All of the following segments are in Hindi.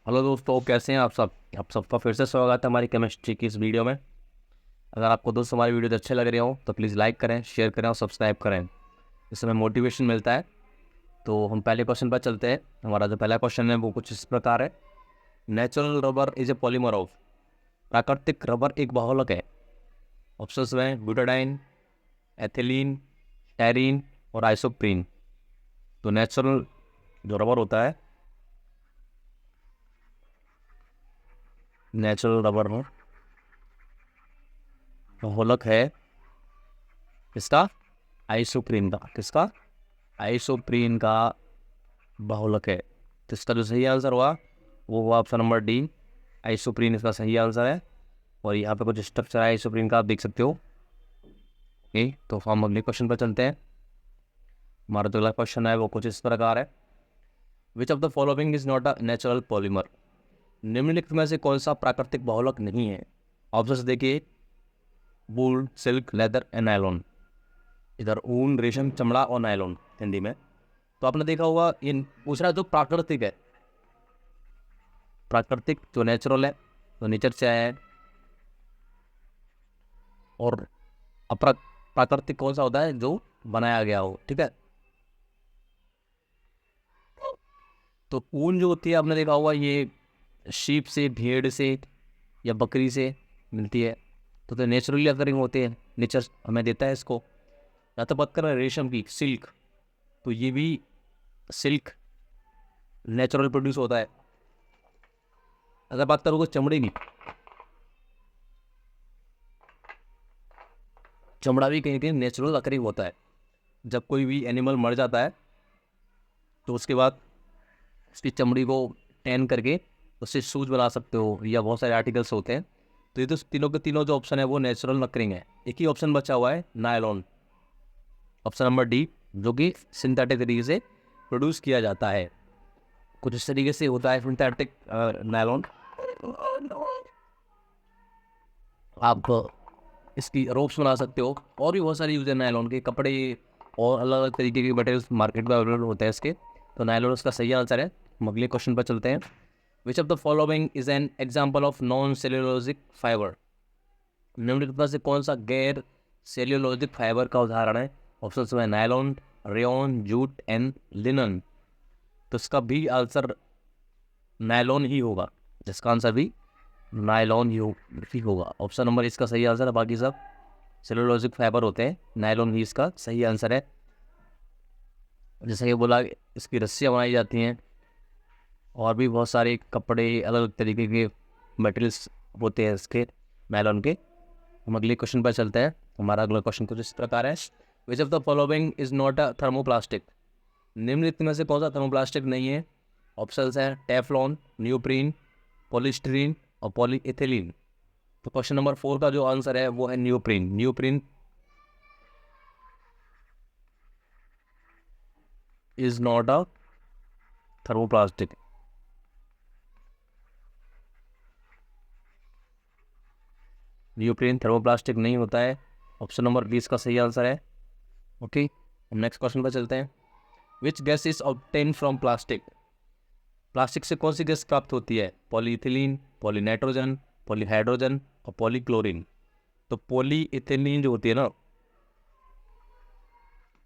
हेलो दोस्तों, कैसे हैं आप सब। आप सबका फिर से स्वागत है हमारी केमिस्ट्री की इस वीडियो में। अगर आपको दोस्तों हमारी वीडियो अच्छे लग रहे हो तो प्लीज़ लाइक करें, शेयर करें और सब्सक्राइब करें। इससे हमें मोटिवेशन मिलता है। तो हम पहले क्वेश्चन पर चलते हैं। हमारा जो पहला क्वेश्चन है वो कुछ इस प्रकार है। Natural rubber is a polymer of. प्राकृतिक रबर एक बहुलक है। ऑप्शंस में ब्यूटाडाइन, एथिलीन, स्टायरीन और आइसोप्रीन। तो नेचुरल जो रबर होता है, नेचुरल रबर में बहुलक है किसका? आइसोप्रीन का। किसका? आइसोप्रीन का बहुलक है। तो इसका जो सही आंसर हुआ वो हुआ ऑप्शन नंबर डी। आइसोप्रीन इसका सही आंसर है। और यहाँ पे कुछ स्ट्रक्चर है आइसोप्रीन का, आप देख सकते हो। ओके, तो हम अगले क्वेश्चन पर चलते हैं। हमारा जो अगला क्वेश्चन है वो कुछ इस प्रकार है। Which of the following is not a natural polymer. निम्नलिखित में से कौन सा प्राकृतिक बहुलक नहीं है? ऑप्शन देखिए, वूल, सिल्क, लेदर एंड नायलॉन। इधर ऊन, रेशम, चमड़ा और नायलॉन हिंदी में। तो आपने देखा होगा इन पूछ रहा है जो प्राकृतिक है। प्राकृतिक जो नेचुरल है, तो नेचर से आया है। और प्राकृतिक कौन सा होता है? जो बनाया गया हो। ठीक है, तो ऊन जो होती है आपने देखा होगा ये शीप से, भेड़ से या बकरी से मिलती है। तो नेचुरली अकरिंग होते हैं, नेचर हमें देता है इसको। या तो बात करें रेशम की, सिल्क, तो ये भी सिल्क नेचुरल प्रोड्यूस होता है। अगर बात करोगे चमड़े की, चमड़ा भी कहीं कहीं नेचुरल अकरिंग होता है। जब कोई भी एनिमल मर जाता है तो उसके बाद उसकी चमड़ी को टैन करके उससे शूज बना सकते हो, या बहुत सारे आर्टिकल्स होते हैं। तो ये तो तीनों के तीनों जो ऑप्शन है वो नेचुरल अकरिंग है। एक ही ऑप्शन बचा हुआ है, नायलॉन, ऑप्शन नंबर डी, जो कि सिंथेटिक तरीके से प्रोड्यूस किया जाता है। कुछ इस तरीके से होता है सिंथेटिक नायलॉन। आप इसकी रोप्स बना सकते हो, और भी बहुत सारी यूज है नायलॉन के। कपड़े और अलग अलग तरीके के मटेरियल्स मार्केट में अवेलेबल होते हैं इसके। तो नायलॉन इसका सही आंसर है। हम अगले क्वेश्चन पर चलते हैं। विच of the following is an example of non cellulosic fibre. निम्नलिखित में से कौन सा गैर सेल्यूलोजिक फाइबर का उदाहरण है? ऑप्शन में nylon, rayon, jute and linen. तो इसका भी आंसर नायलॉन ही होगा। जिसका आंसर भी नायलॉन ही होगा। ऑप्शन नंबर इसका सही आंसर है। बाकी सब सेलुलोजिक फाइबर होते हैं, नायलॉन ही इसका सही आंसर है। जैसा कि बोला, इसकी रस्सियाँ बनाई जाती हैं और भी बहुत सारे कपड़े, अलग अलग तरीके के मटेरियल्स होते हैं इसके, नायलॉन के। हम अगले क्वेश्चन पर चलते हैं। हमारा अगला क्वेश्चन कुछ इस प्रकार है। Which of the following is not a thermoplastic. निम्नलिखित में से कौन सा थर्मोप्लास्टिक नहीं है? ऑप्शंस हैं टेफ्लॉन, न्यूप्रीन, पॉलीस्टीरीन और पॉलीइथिलीन। तो क्वेश्चन नंबर 4 का जो आंसर है वो है neoprene. Neoprene is not a thermoplastic. Neoprene thermoplastic नहीं होता है। ऑप्शन नंबर 20 का सही आंसर है। ओके, हम नेक्स्ट क्वेश्चन पर चलते हैं। Which gas is obtain from plastic. Plastic से कौन सी गैस प्राप्त होती है? पॉलीइथिलीन, पॉलीनाइट्रोजन, पॉलीहाइड्रोजन और पॉलीक्लोरीन। तो पॉलीइथिलीन जो होती है ना,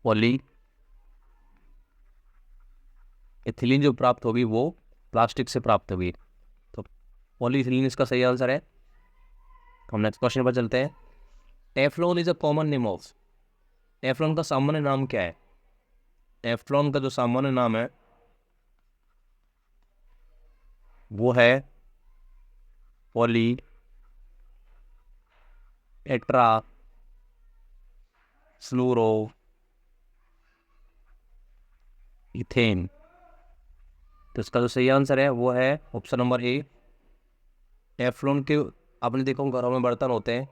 पॉलीइथिलीन जो प्राप्त होगी वो प्लास्टिक से प्राप्त होगी। तो पॉलीइथिलीन इसका सही आंसर है। हम नेक्स्ट क्वेश्चन पर चलते हैं। Teflon is a common name of. Teflon का सामान्य नाम क्या है? टेफ्लॉन का जो सामान्य नाम है वो है पॉली टेट्रा फ्लोरो इथेन। तो इसका जो सही आंसर है वो है ऑप्शन नंबर ए। टेफ्लॉन के आपने देखो घरों में बर्तन होते हैं,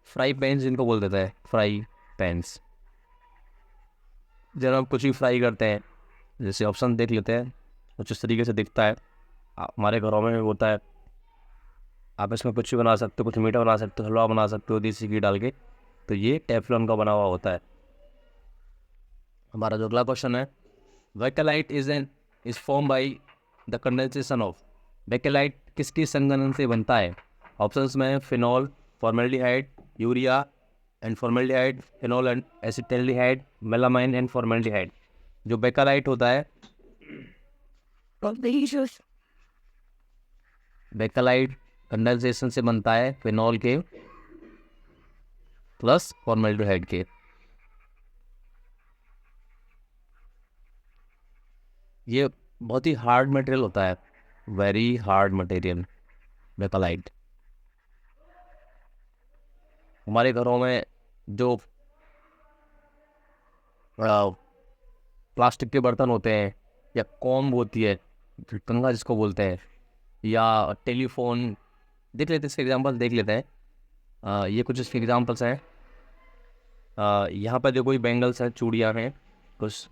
फ्राई पैन जिनको बोल देता है, फ्राई पैंस, जब हम कुछ भी फ्राई करते हैं। जैसे ऑप्शन देख लेते हैं, कुछ इस तरीके से दिखता है। हमारे घरों में होता है। आप इसमें कुछ भी बना सकते हो, कुछ मीठा बना सकते हो, हलवा बना सकते हो देसी घी डाल के। तो ये टेफ्लॉन का बना हुआ होता है। हमारा जो अगला क्वेश्चन है, bakelite is form by the condensation of. Bakelite किसकी संघनन से बनता है? ऑप्शंस में phenol, formaldehyde, urea and formaldehyde, phenol and acetaldehyde, melamine and formaldehyde. जो बेकेलाइट होता है, बेकेलाइट कंडेंसेशन से बनता है फिनॉल के प्लस फॉर्मेल्डिहाइड के। ये बहुत ही हार्ड मटेरियल होता है, वेरी हार्ड मटेरियल बेकेलाइट। हमारे घरों में जो प्लास्टिक के बर्तन होते हैं, या कॉम्ब होती है, कंघा जिसको बोलते हैं, या टेलीफोन, देख लेते हैं इसके एग्जांपल देख लेते हैं। ये कुछ इसके एग्जांपल्स हैं। यहाँ पर देखो, ये बैंगल्स हैं, चूड़ियाँ हैं, कुछ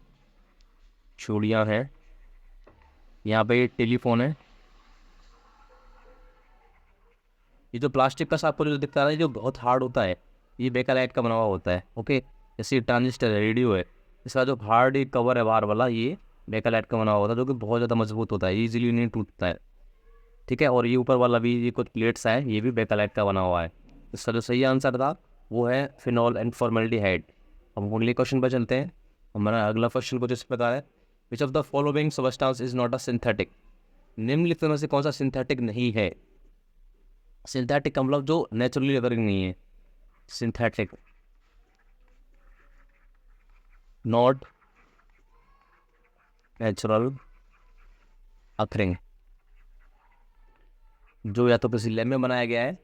चूड़ियाँ हैं। यहाँ पे ये टेलीफोन है। ये जो प्लास्टिक का आपको जो दिखता है, जो बहुत हार्ड होता है, ये बेकालाइट का बना हुआ होता है। ओके, जैसे ट्रांजिस्टर है, रेडियो है, इसका जो हार्ड एक कवर है बाहर वाला, ये बेकालाइट का बना हुआ होता है, जो कि बहुत ज़्यादा मजबूत होता है, ईजिली नहीं टूटता है। ठीक है, और ये ऊपर वाला भी, ये कुछ प्लेट्स है, ये भी बेकालाइट का बना हुआ है। इसका जो सही आंसर था वो है फिनॉल एंड फॉर्मेल्डिहाइड। हम अगले क्वेश्चन पर चलते हैं। हमारा अगला क्वेश्चन कुछ इस प्रकार है, which of the following substance is not a synthetic? निम्नलिखित में से कौन सा सिंथेटिक नहीं है? सिंथेटिक का मतलब जो नेचुरली अकरिंग नहीं है, सिंथेटिक, नॉट नेचुरल अकरिंग, जो या तो किसी लैब में बनाया गया है।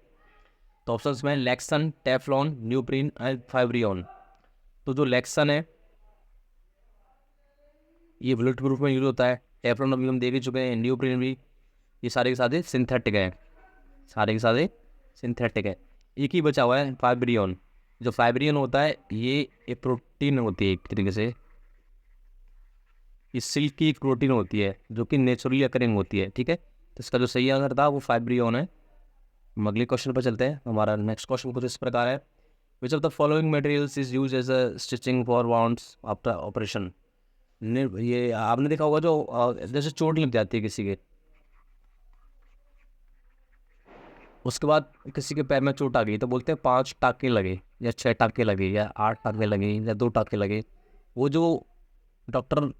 तो ऑप्शंस में लेक्सन, टेफ्लॉन, न्यूप्रीन एंड फाइब्रियन। तो जो लेक्सन है, ये बुलेट प्रूफ में यूज होता है। टेफ्लॉन अभी हम देख ही चुके हैं, न्यूप्रीन भी, ये सारे के सारे सिंथेटिक है, सारे के सारे सिंथेटिक है। एक ही बचा हुआ है फाइब्रियन। जो फाइब्रियन होता है, ये एक प्रोटीन होती है, एक तरीके से ये सिल्क की एक प्रोटीन होती है, जो कि नेचुरली अकरिंग होती है। ठीक है, तो इसका जो सही आंसर था वो फाइब्रियन है। हम अगले क्वेश्चन पर चलते हैं। हमारा नेक्स्ट क्वेश्चन कुछ इस प्रकार है, which of the following materials is use as a stitching for wounds after operation? ये आपने देखा होगा, जो जैसे चोट लग जाती है किसी के, उसके बाद किसी के पैर में चोट आ गई, तो बोलते हैं 5 टाँके लगे, या 6 टाँके लगे, या 8 टाँके लगे, या 2 टाँके लगे। वो जो डॉक्टर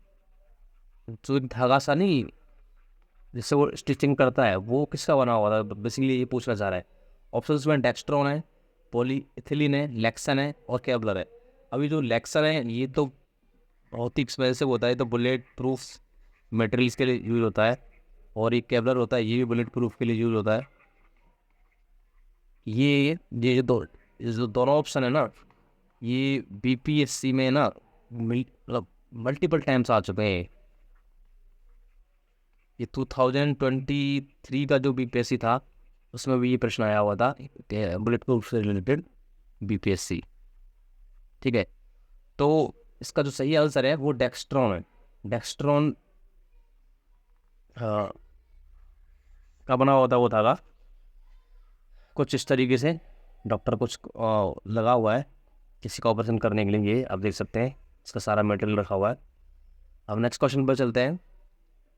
जो धागा सा नहीं, जिससे वो स्टिचिंग करता है, वो किसका बना हुआ था? बेसिकली ये पूछना चाह रहा है। ऑप्शंस में डेक्स्ट्रॉन है, पॉलीइथिलीन है, लेक्सन है और केबलर है। अभी जो लेक्सन है, ये तो बहुत ही एक्सपेंसिव होता है, तो बुलेट प्रूफ मटेरियल्स के लिए यूज होता है। और ये केबलर होता है, ये भी बुलेट प्रूफ के लिए यूज होता है। ये जो दोनों ऑप्शन है ना, ये बीपीएससी में ना मतलब मल्टीपल टाइम्स आ चुके हैं। ये 2023 का जो बीपीएससी था, उसमें भी ये प्रश्न आया हुआ था, बुलेट प्रूफ से रिलेटेड बीपीएससी। ठीक है, तो इसका जो सही आंसर है वो डेक्स्ट्रॉन है। डेक्स्ट्रॉन का बना हुआ था वो धागा, कुछ इस तरीके से डॉक्टर कुछ लगा हुआ है किसी का ऑपरेशन करने के लिए। ये आप देख सकते हैं, इसका सारा मटेरियल रखा हुआ है। अब नेक्स्ट क्वेश्चन पर चलते हैं।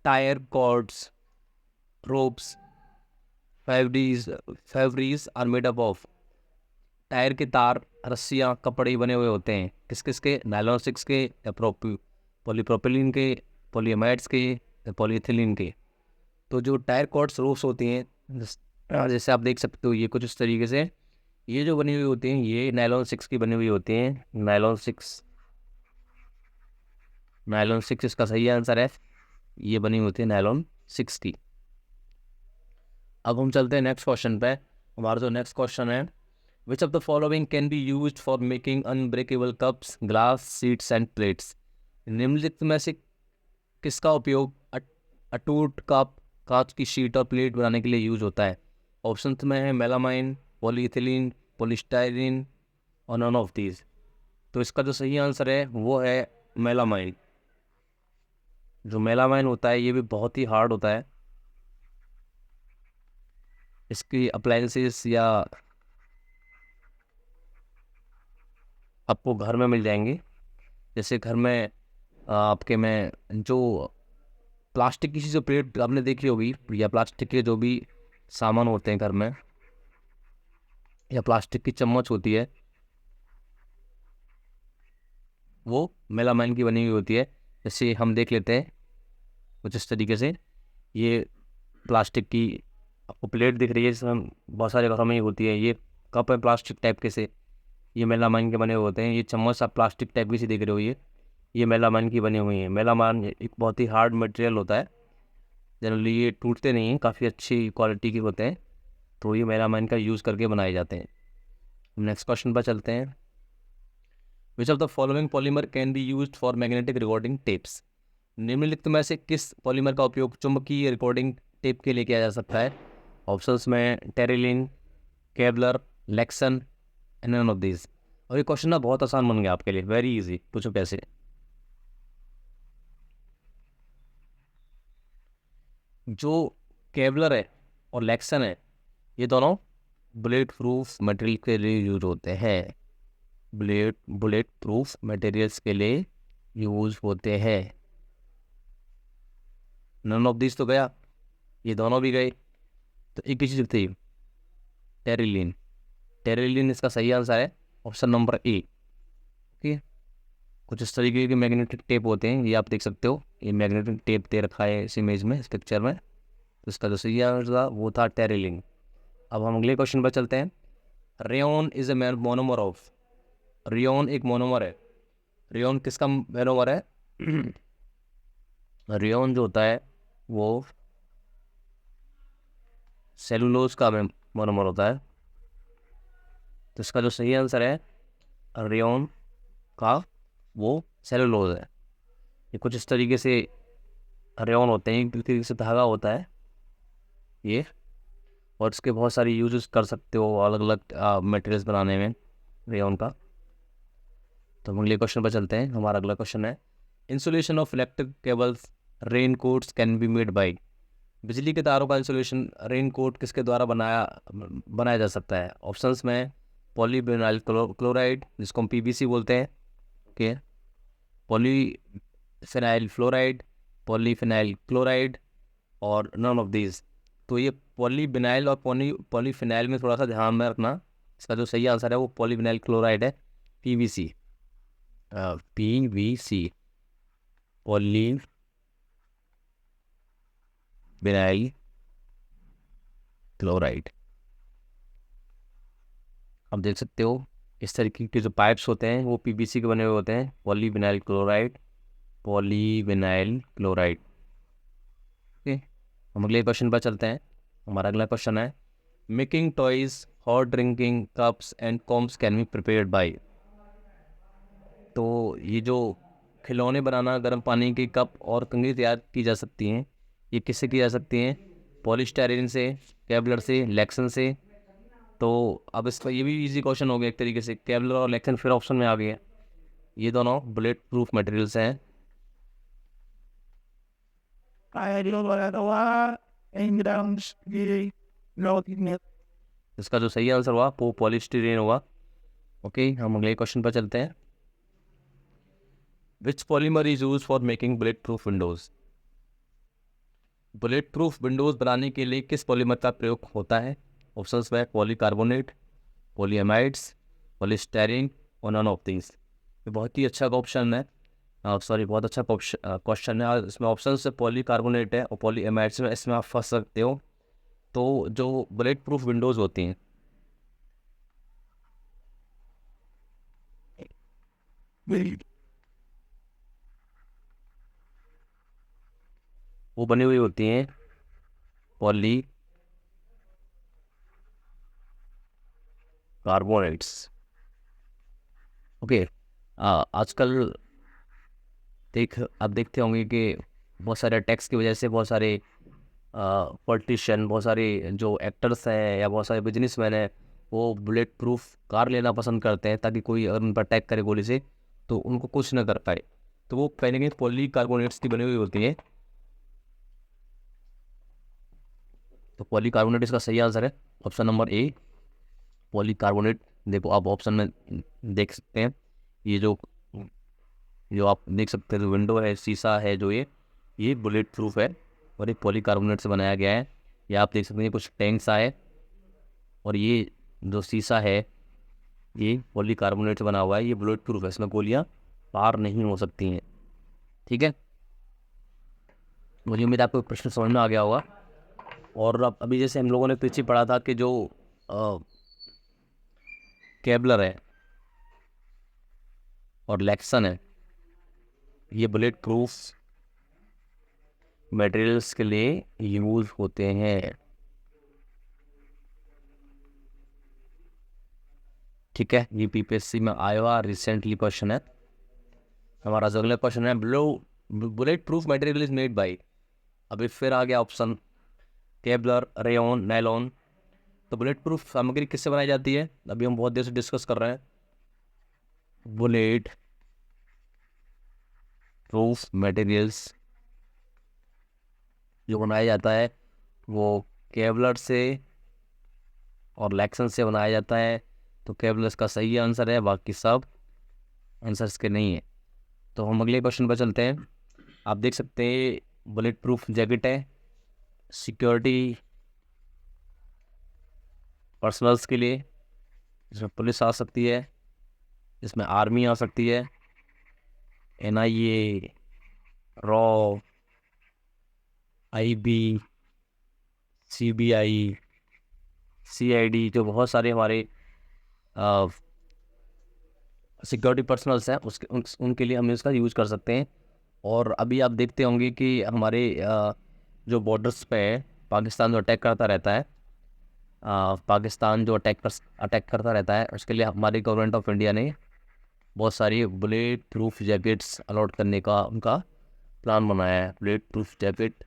Tyre cords, ropes, fabrics are made up of? Tyre के तार, रस्सियाँ, कपड़े बने हुए होते हैं किस किस के? नायलॉन 6 के, या पॉलीप्रोपिलीन के, पॉलीएमाइड्स के, या पॉलीएथिलीन के। तो जो टायर कॉर्ड्स, रोप्स होती हैं, जैसे आप देख सकते हो, ये कुछ इस तरीके से ये जो बनी हुई होती हैं, ये नायलॉन 6 की बनी हुई होती हैं। नायलॉन 6 इसका सही आंसर है। ये बनी होती है नायलॉन 6 की। अब हम चलते हैं नेक्स्ट क्वेश्चन पे। हमारा जो नेक्स्ट क्वेश्चन है, which of the following can be used for making unbreakable cups, glass, seats and plates? निम्नलिखित में से किसका उपयोग अटूट कप, कांच की शीट और प्लेट बनाने के लिए यूज होता है? ऑप्शन में है मेलामाइन, पॉलीइथिलीन, पॉलीस्टाइरीन और नन ऑफ दीज। तो इसका जो सही आंसर है वो है मेलामाइन। जो मेलामाइन होता है, ये भी बहुत ही हार्ड होता है। इसकी अप्लायंसेस या आपको घर में मिल जाएंगे। जैसे घर में आपके में जो प्लास्टिक की जो प्लेट आपने देखी होगी, या प्लास्टिक के जो भी सामान होते हैं घर में, या प्लास्टिक की चम्मच होती है, वो मेलामाइन की बनी हुई होती है। जैसे हम देख लेते हैं कुछ इस तरीके से, ये प्लास्टिक की आपको प्लेट दिख रही है, इसमें बहुत सारे घरों में ही होती है। ये कप है प्लास्टिक टाइप के से, ये मेलामाइन के बने हुए होते हैं। ये चम्मच आप प्लास्टिक टाइप की सी देख रहे हो, ये मेलामाइन की बनी हुई है। मेलामाइन एक बहुत ही हार्ड मटेरियल होता है, जनरली ये टूटते नहीं हैं, काफ़ी अच्छी क्वालिटी के होते हैं, तो ये मेलामाइन का यूज़ करके बनाए जाते हैं। नेक्स्ट क्वेश्चन पर चलते हैं। विच of the following polymer can be used for magnetic recording tapes? निम्नलिखित में से किस पॉलीमर का उपयोग चुंबकीय रिकॉर्डिंग टेप के लिए किया जा सकता है? ऑप्शंस में Terylene, Kevlar, Lexan, none of these. और ये क्वेश्चन ना बहुत आसान बन गया आपके लिए, वेरी इजी। पूछो कैसे। जो केबलर है और लेक्सन है, ये दोनों बुलेट प्रूफ मटेरियल के लिए यूज होते हैं। बुलेट प्रूफ मटेरियल्स के लिए यूज होते हैं। नन ऑफ दिस तो गया, ये दोनों भी गए, तो एक ही चीज थी, टेरिलिन। टेरिलिन इसका सही आंसर है, ऑप्शन नंबर ए। ओके, कुछ इस तरीके के मैग्नेटिक टेप होते हैं, ये आप देख सकते हो, ये मैग्नेटिक टेप दे रखा है इस इमेज में, इस पिक्चर में। तो इसका जो सही आंसर था वो था टेरिलिन। अब हम अगले क्वेश्चन पर चलते हैं। Rayon is a monomer of. Rayon एक मोनोमर है। रेयन किसका मोनोमर है? रेयन जो होता है वो सेलुलोज का मोनोमर होता है। तो इसका जो सही आंसर है रेयन का, वो सेलुलोज है। ये कुछ इस तरीके से रेयन होते हैं, एक तरीके से धागा होता है ये, और इसके बहुत सारी यूजेस कर सकते हो अलग अलग मटेरियल्स बनाने में रेयन का। तो हम अगले क्वेश्चन पर चलते हैं। हमारा अगला क्वेश्चन है, insulation of electric cables rain coats can be made by. बिजली के तारों का इंसुलेशन रेन कोट किसके द्वारा बनाया जा सकता है? ऑप्शंस में पॉलीविनाइल क्लोराइड, जिसको हम पीवीसी बोलते हैं, okay, polyphenyl fluoride, polyphenyl chloride, और नन ऑफ दीज। तो ये पॉलीविनाइल और पॉलीफिनाइल में थोड़ा सा ध्यान में रखना। इसका जो सही आंसर है वो पॉलीविनाइल क्लोराइड है, पीवीसी। PVC, polyvinyl chloride. आप देख सकते हो इस तरीके के जो पाइप्स होते हैं वो पीवीसी के बने हुए होते हैं, polyvinyl chloride, polyvinyl chloride. Okay, हम अगले क्वेश्चन पर चलते हैं। हमारा अगला क्वेश्चन है, making toys hot drinking cups and combs can be prepared by. तो ये जो खिलौने बनाना, गर्म पानी के कप और कंघी तैयार की जा सकती हैं, ये किससे की जा सकती हैं? पॉलीस्टायरीन से, केबलर से, लेक्सन से। तो अब इस पर ये भी इजी क्वेश्चन हो गया एक तरीके से, केबलर और लेक्सन फिर ऑप्शन में आ गए हैं। ये दोनों बुलेट प्रूफ मटेरियल्स हैं। इसका जो सही आंसर हुआ वो पॉलीस्टायरीन हुआ। ओके, हम अगले क्वेश्चन पर चलते हैं। Which polymer is use for making bullet proof windows. Bullet proof windows बनाने के लिए किस पॉलीमर का प्रयोग होता है? ऑप्शंस में पॉलीकार्बोनेट, पॉलीएमाइड्स, पॉलीस्टायरीन, और नन ऑफ दीज। ये बहुत ही अच्छा ऑप्शन है, सॉरी बहुत अच्छा क्वेश्चन है। और इसमें ऑप्शन से पॉलीकार्बोनेट है और पॉलीएमाइड्स में, इसमें आप फंस सकते हो। तो जो बुलेट प्रूफ विंडोज़ होती हैं वो बनी हुई होती हैं पॉली कार्बोनेट्स। ओके, आजकल आप देखते होंगे कि बहुत सारे टैक्स की वजह से बहुत सारे पॉलिटिशियन, बहुत सारे जो एक्टर्स हैं या बहुत सारे बिजनेसमैन हैं, वो बुलेट प्रूफ कार लेना पसंद करते हैं, ताकि कोई अगर उन पर अटैक करे गोली से तो उनको कुछ ना कर पाए। तो वो कहीं ना कहीं पॉली कार्बोनेट्स की बनी हुई होती है। तो पॉली कार्बोनेट इसका सही आंसर है, ऑप्शन नंबर ए, पॉलीकार्बोनेट। देखो आप ऑप्शन में देख सकते हैं, ये जो जो आप देख सकते हैं, जो विंडो है, शीशा है, जो ये ये बुलेट प्रूफ है और ये पॉलीकार्बोनेट से बनाया गया है। ये आप देख सकते हैं कुछ टैंक्स आए, और ये जो शीशा है ये पॉलीकार्बोनेट से बना हुआ है। ये बुलेट प्रूफ है, इसमें गोलियाँ पार नहीं हो सकती हैं। ठीक है, मुझे उम्मीद है आपको प्रश्न समझ में आ गया होगा। और अब अभी जैसे हम लोगों ने पीछे पढ़ा था कि जो केबलर है और लेक्सन है, ये बुलेट प्रूफ मटेरियल्स के लिए यूज होते हैं। ठीक है, ये पीपीएससी में आया हुआ रिसेंटली क्वेश्चन है। हमारा जो अगला क्वेश्चन है, bullet proof material is made by. अभी फिर आ गया ऑप्शन केबलर, रेयन, नायलॉन। तो बुलेट प्रूफ सामग्री किससे बनाई जाती है? अभी हम बहुत देर से डिस्कस कर रहे हैं। बुलेट प्रूफ मटेरियल्स जो बनाया जाता है वो केबलर से और लेक्सन से बनाया जाता है। तो केबलर का सही आंसर है, बाकी सब आंसर्स के नहीं है। तो हम अगले क्वेश्चन पर चलते हैं। आप देख सकते हैं बुलेट प्रूफ जैकेट है सिक्योरिटी पर्सनल्स के लिए, जिसमें पुलिस आ सकती है, जिसमें आर्मी आ सकती है, NIA, raw, IB, CBI, CID, जो बहुत सारे हमारे सिक्योरिटी पर्सनल्स हैं उनके लिए हम इसका यूज़ कर सकते हैं। और अभी आप देखते होंगे कि हमारे जो बॉर्डर्स पे है, पाकिस्तान जो अटैक करता रहता है, पाकिस्तान जो अटैक करता रहता है, उसके लिए हमारी गवर्नमेंट ऑफ इंडिया ने बहुत सारी बुलेट प्रूफ जैकेट्स अलॉट करने का उनका प्लान बनाया है। बुलेट प्रूफ जैकेट,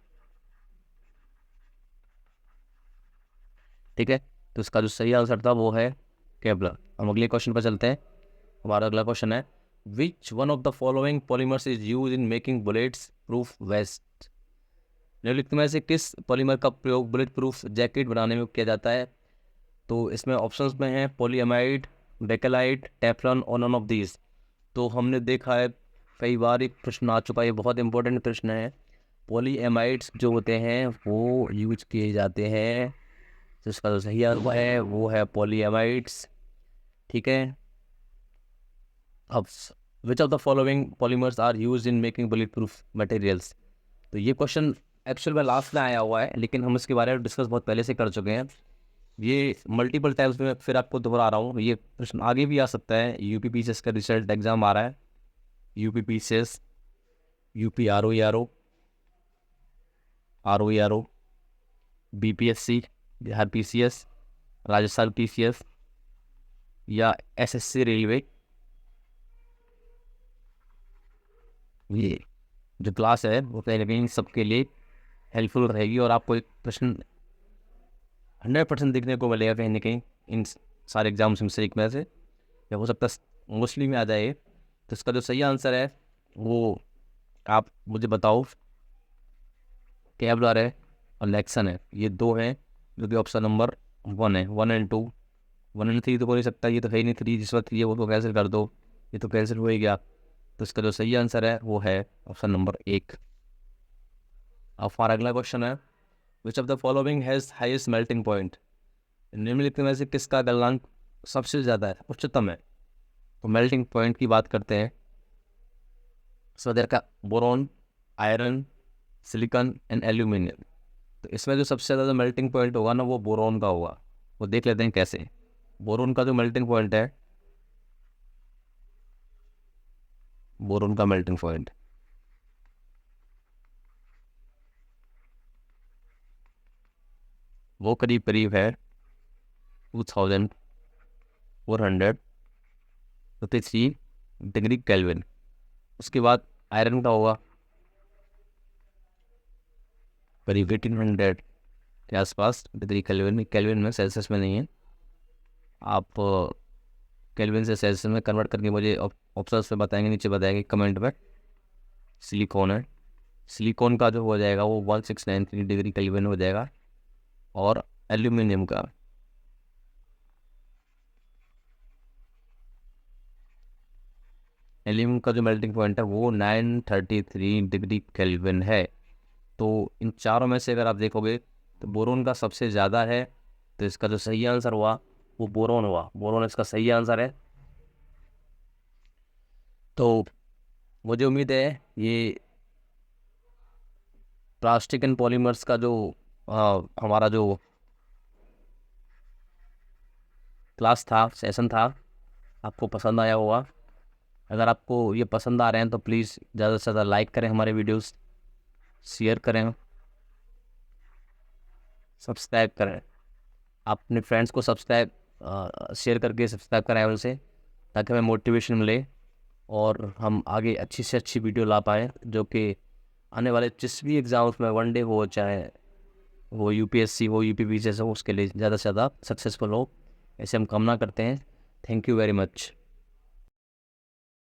ठीक है। तो इसका जो सही आंसर था वो है केबलर। हम अगले क्वेश्चन पर चलते हैं। हमारा अगला क्वेश्चन है, which one of the following polymers is use in making bullets proof waste. निम्नलिखित में से किस पॉलीमर का प्रयोग बुलेट प्रूफ जैकेट बनाने में किया जाता है? तो इसमें ऑप्शंस में है पॉलीएमाइड, बेकेलाइट, टेफ्लॉन और नन ऑफ दीज। तो हमने देखा है कई बार एक प्रश्न आ चुका है, बहुत इंपॉर्टेंट प्रश्न है। पॉलीएमाइड्स जो होते हैं वो यूज किए जाते हैं, तो इसका जो सही आंसर है वो है पॉलीएमाइड्स। ठीक है, अब which of the following polymers are use in making bullet proof materials. तो ये क्वेश्चन एक्चुअल में लास्ट में आया हुआ है, लेकिन हम इसके बारे में डिस्कस बहुत पहले से कर चुके हैं। ये मल्टीपल टाइम्स में फिर आपको दोहरा रहा हूँ, ये प्रश्न आगे भी आ सकता है। यूपी पीसीएस का रिजल्ट एग्जाम आ रहा है, UP PCS, UP RO BPSC, Bihar PCS, Rajasthan PCS या एसएससी रेलवे। ये जो क्लास है वो कहीं ना कहीं सबके लिए हेल्पफुल रहेगी, और आपको एक प्रश्न 100% देखने को मिलेगा कहीं ना कहीं इन सारे एग्जाम्स में से एक में से, या हो सकता है मोस्टली में आ जाए। तो इसका जो सही आंसर है वो आप मुझे बताओ। केबलर है और लेक्सन है, ये दो हैं जो कि ऑप्शन नंबर 1 है। 1 एंड 2, 1 एंड 3 तो हो नहीं सकता, ये तो है ही नहीं। 3 जिस वक्त ये वो तो कैंसिल कर दो, ये तो कैंसिल हो ही गया। तो इसका जो सही आंसर है वो है ऑप्शन नंबर 1। अब हमारा अगला क्वेश्चन है, which of the following has highest melting point. निम्नलिखित में से किसका गलनांक सबसे ज़्यादा है, उच्चतम है? तो मेल्टिंग पॉइंट की बात करते हैं। सो का boron, iron, silicon and aluminium. तो इसमें जो सबसे ज़्यादा मेल्टिंग पॉइंट होगा ना वो बोरॉन का होगा। वो देख लेते हैं कैसे। बोरॉन का जो मेल्टिंग पॉइंट है, बोरॉन का मेल्टिंग पॉइंट वो करीब करीब है 2453 डिग्री केल्विन। उसके बाद आयरन का होगा करीब 1800 के आसपास डिग्री केल्विन। केल्विन में, सेल्सियस में नहीं है। आप केल्विन से सेल्सियस में कन्वर्ट करके मुझे ऑप्शंस में बताएंगे, नीचे बताएंगे कमेंट में। सिलिकॉन है, सिलिकॉन का जो हो जाएगा वो 1693 डिग्री केल्विन हो जाएगा। और एल्यूमिनियम का जो मेल्टिंग पॉइंट है वो 933 डिग्री केल्विन है। तो इन चारों में से अगर आप देखोगे तो बोरोन का सबसे ज़्यादा है, तो इसका जो सही आंसर हुआ वो बोरोन हुआ। बोरोन इसका सही आंसर है। तो मुझे उम्मीद है ये प्लास्टिक एंड पॉलीमर्स का जो हमारा जो क्लास था, सेशन था, आपको पसंद आया होगा। अगर आपको ये पसंद आ रहे हैं तो प्लीज़ ज़्यादा से ज़्यादा लाइक करें हमारे वीडियोस, शेयर करें, सब्सक्राइब करें। आप अपने फ्रेंड्स को सब्सक्राइब शेयर करके सब्सक्राइब कराएं उनसे, ताकि हमें मोटिवेशन मिले और हम आगे अच्छी से अच्छी वीडियो ला पाएँ, जो कि आने वाले जिस भी एग्ज़ाम्स में वनडे हो, चाहे वो यूपीएससी हो, यूपीपीसीएस हो, उसके लिए ज़्यादा से ज़्यादा सक्सेसफुल हो, ऐसे हम कामना करते हैं। Thank you very much.